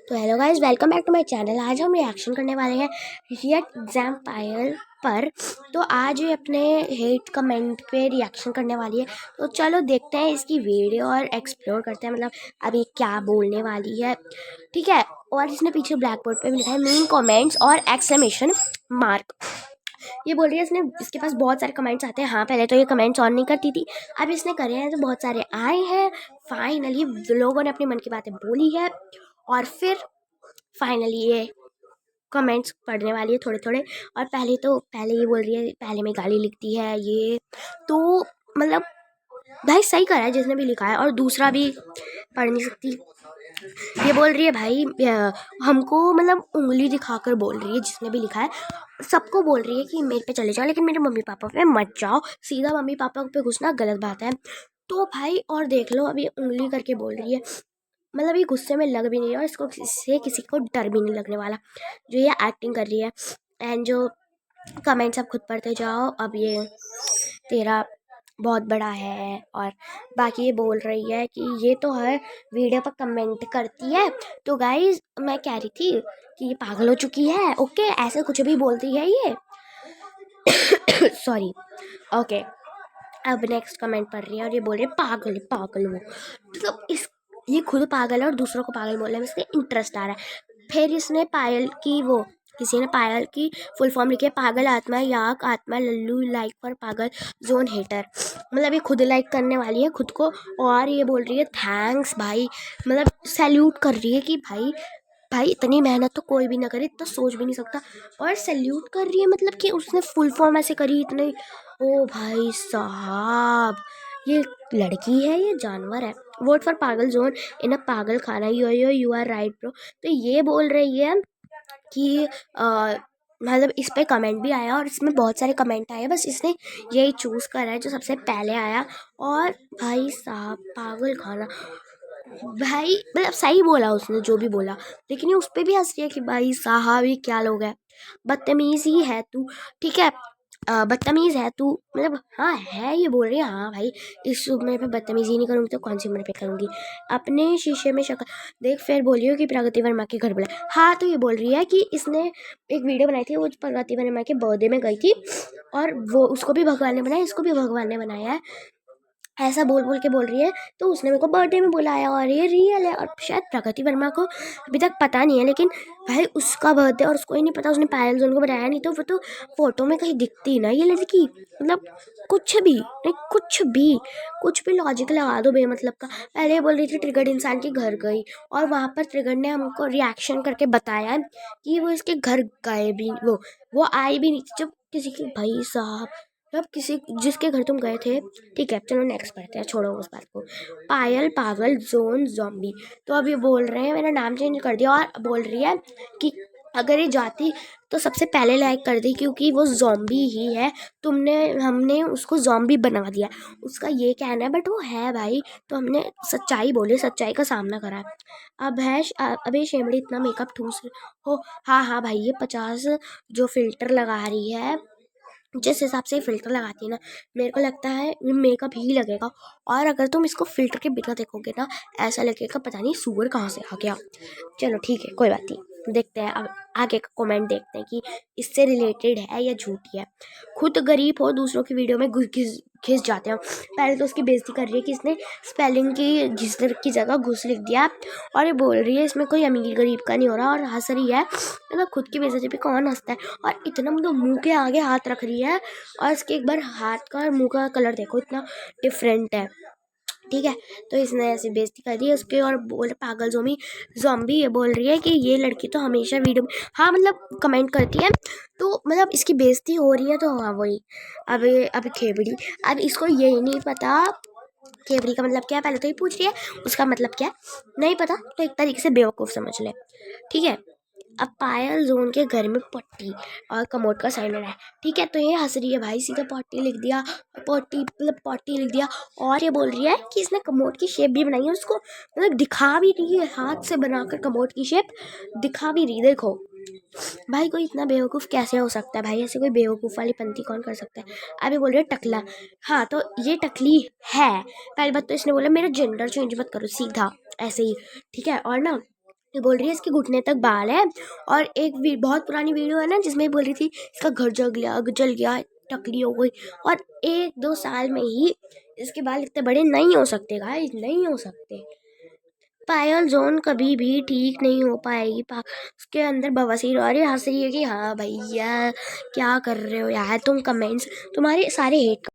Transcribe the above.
तो hello guys, welcome back to my channel. आज हम रिएक्शन करने वाले हैं रियट एग्जाम पायल पर। तो आज ये अपने हेट कमेंट पे रिएक्शन करने वाली है। तो चलो देखते हैं इसकी वीडियो और एक्सप्लोर करते हैं, मतलब अभी क्या बोलने वाली है। ठीक है। और इसने पीछे ब्लैक बोर्ड पे भी लिखा है मीन कमेंट्स और एक्सक्लेमेशन मार्क। ये बोल रही है इसके पास बहुत सारे कमेंट्स आते हैं। हाँ, पहले तो ये कमेंट्स ऑन नहीं करती थी, अब इसने करे हैं तो बहुत सारे आए हैं। फाइनली लोगों ने अपनी मन की बातें बोली है और फिर फाइनली ये कमेंट्स पढ़ने वाली है थोड़े थोड़े। और पहले ये बोल रही है, पहले में गाली लिखती है ये। तो मतलब भाई सही करा है जिसने भी लिखा है, और दूसरा भी पढ़ नहीं सकती। ये बोल रही है भाई हमको मतलब उंगली दिखाकर बोल रही है जिसने भी लिखा है, सबको बोल रही है कि मेरे पे चले जाओ लेकिन मेरे मम्मी पापा पे मत जाओ। सीधा मम्मी पापा पे घुसना गलत बात है। तो भाई और देख लो, अभी उंगली करके बोल रही है, मतलब ये गुस्से में लग भी नहीं है और इसको किसी को डर भी नहीं लगने वाला जो ये एक्टिंग कर रही है। एंड जो कमेंट्स आप खुद पढ़ते जाओ। अब ये तेरा बहुत बड़ा है, और बाकी ये बोल रही है कि ये तो हर वीडियो पर कमेंट करती है। तो गाइज मैं कह रही थी कि ये पागल हो चुकी है। ओके, ऐसे कुछ भी बोलती है ये। सॉरी। ओके, अब नेक्स्ट कमेंट पढ़ रही है और ये बोल रही है पागल पागल हो। मतलब इस ये खुद पागल है और दूसरों को पागल बोलने में इसके इंटरेस्ट आ रहा है। फिर इसने पायल की किसी ने पायल की फुल फॉर्म लिखी है, पागल आत्मा याक आत्मा लल्लू लाइक फॉर पागल जोन हेटर। मतलब ये खुद लाइक करने वाली है खुद को, और ये बोल रही है थैंक्स भाई, मतलब सैल्यूट कर रही है कि भाई भाई इतनी मेहनत तो कोई भी ना करे, इतना सोच भी नहीं सकता। और सैल्यूट कर रही है, मतलब कि उसने फुल फॉर्म ऐसे करी इतने। ओ भाई साहब, ये लड़की है ये जानवर है। वोट फॉर पागल जोन इन अ पागल खाना। You are right bro. तो ये बोल रही है कि मतलब इस पे कमेंट भी आया और इसमें बहुत सारे कमेंट आए, बस इसने यही चूज करा है जो सबसे पहले आया। और भाई साहब पागल खाना, भाई मतलब सही बोला उसने जो भी बोला, लेकिन ये उस पर भी हंस रही है कि भाई साहब ये क्या लोग है, बदतमीज ही है तू। ठीक है, बदतमीज है तू, मतलब हाँ है, ये बोल रही है हाँ भाई इस उम्र पे बदतमीजी नहीं करूँगी तो कौन सी उम्र पे करूँगी। अपने शीशे में शक्ल देख फिर बोलियो कि प्रगति वर्मा के घर बुलाए। हाँ, तो ये बोल रही है कि इसने एक वीडियो बनाई थी, वो प्रगति वर्मा के बर्थडे में गई थी और वो उसको भी भगवान ने बनाया, इसको भी भगवान ने बनाया है, ऐसा बोल बोल के बोल रही है। तो उसने मेरे को बर्थडे में बुलाया और ये रियल है। और शायद प्रगति वर्मा को अभी तक पता नहीं है, लेकिन भाई उसका बर्थडे और उसको ही नहीं पता, उसने पायल जोन को बताया नहीं, तो वो तो फोटो में कहीं दिखती ना ये लड़की। मतलब कुछ भी नहीं, कुछ भी लॉजिक लगा दो बेमतलब का। पहले बोल रही थी ट्रिगर्ड इंसान के घर गई, और वहाँ पर ट्रिगर्ड ने हमको रिएक्शन करके बताया कि वो इसके घर गए भी, वो आई भी नहीं थी जब किसी के, भाई साहब जब किसी जिसके घर तुम गए थे। ठीक है, चलो नेक्स्ट पढ़ते हैं, छोड़ो उस बात को। पायल पागल जोन जॉम्बी। तो अब ये बोल रहे हैं मेरा नाम चेंज कर दिया, और बोल रही है कि अगर ये जाती तो सबसे पहले लाइक कर दी क्योंकि वो जॉम्बी ही है, हमने उसको जॉम्बी बना दिया। उसका ये कहना है, बट वो है भाई, तो हमने सच्चाई बोली, सच्चाई का सामना करा। अब ये शेमड़ी इतना मेकअप ठूस हो। हाँ हाँ भाई, ये 50 जो फिल्टर लगा रही है, जिस हिसाब से फिल्टर लगाती है ना, मेरे को लगता है मेकअप ही लगेगा। और अगर तुम इसको फिल्टर के बिना देखोगे ना, ऐसा लगेगा पता नहीं सूअर कहाँ से आ गया। चलो ठीक है, कोई बात नहीं, देखते हैं अब आगे का कमेंट देखते हैं कि इससे रिलेटेड है या झूठी है। खुद गरीब हो दूसरों की वीडियो में घिस जाते हैं। पहले तो उसकी बेइज्जती कर रही है कि इसने स्पेलिंग की घिस की जगह घुस लिख दिया, और ये बोल रही है इसमें कोई अमीर गरीब का नहीं हो रहा, और हंस रही है। मतलब खुद की बेइज्जती पे कौन हंसता है। और इतना मतलब मुंह के आगे हाथ रख रही है, और इसके एक बार हाथ का और मुंह का कलर देखो, इतना डिफरेंट है। ठीक है, तो इसने ऐसी बेइज्जती कर दी उसके, और बोल पागल जॉम्बी ये बोल रही है कि ये लड़की तो हमेशा वीडियो में, हाँ मतलब कमेंट करती है, तो मतलब इसकी बेइज्जती हो रही है। तो हाँ वही, अब खेबड़ी, अब इसको यही नहीं पता खेबड़ी का मतलब क्या है। पहले तो ये पूछ रही है उसका मतलब क्या है, नहीं पता तो एक तरीके से बेवकूफ़ समझ ले। ठीक है, अब पायल जोन के घर में पट्टी और कमोड का साइन है। ठीक है, तो ये हंस रही है भाई, सीधा पट्टी लिख दिया, पट्टी लिख दिया। और ये बोल रही है कि इसने कमोड की शेप भी बनाई है, उसको मतलब दिखा भी रही है, हाथ से बनाकर कमोड की शेप दिखा भी रही। देखो भाई, कोई इतना बेवकूफ़ कैसे हो सकता है भाई, ऐसे कोई बेवकूफ़ वाली पंती कौन कर सकता है। अभी बोल रहे टकला, हाँ तो ये टकली है। पहली बात तो इसने बोला मेरा जेंडर चेंज मत करो, सीधा ऐसे ही। ठीक है, और ना ये बोल रही है इसके घुटने तक बाल है। और एक बहुत पुरानी वीडियो है ना जिसमें ये बोल रही थी इसका घर जल गया, टकली हो गई। और 1-2 साल में ही इसके बाल इतने बड़े नहीं हो सकते गाइस, नहीं हो सकते। पायल जोन कभी भी ठीक नहीं हो पाएगी। उसके अंदर बवासीर और ये हंस रही है कि हाँ भैया क्या कर रहे हो यार तुम। कमेंट्स तुम्हारे सारे हेट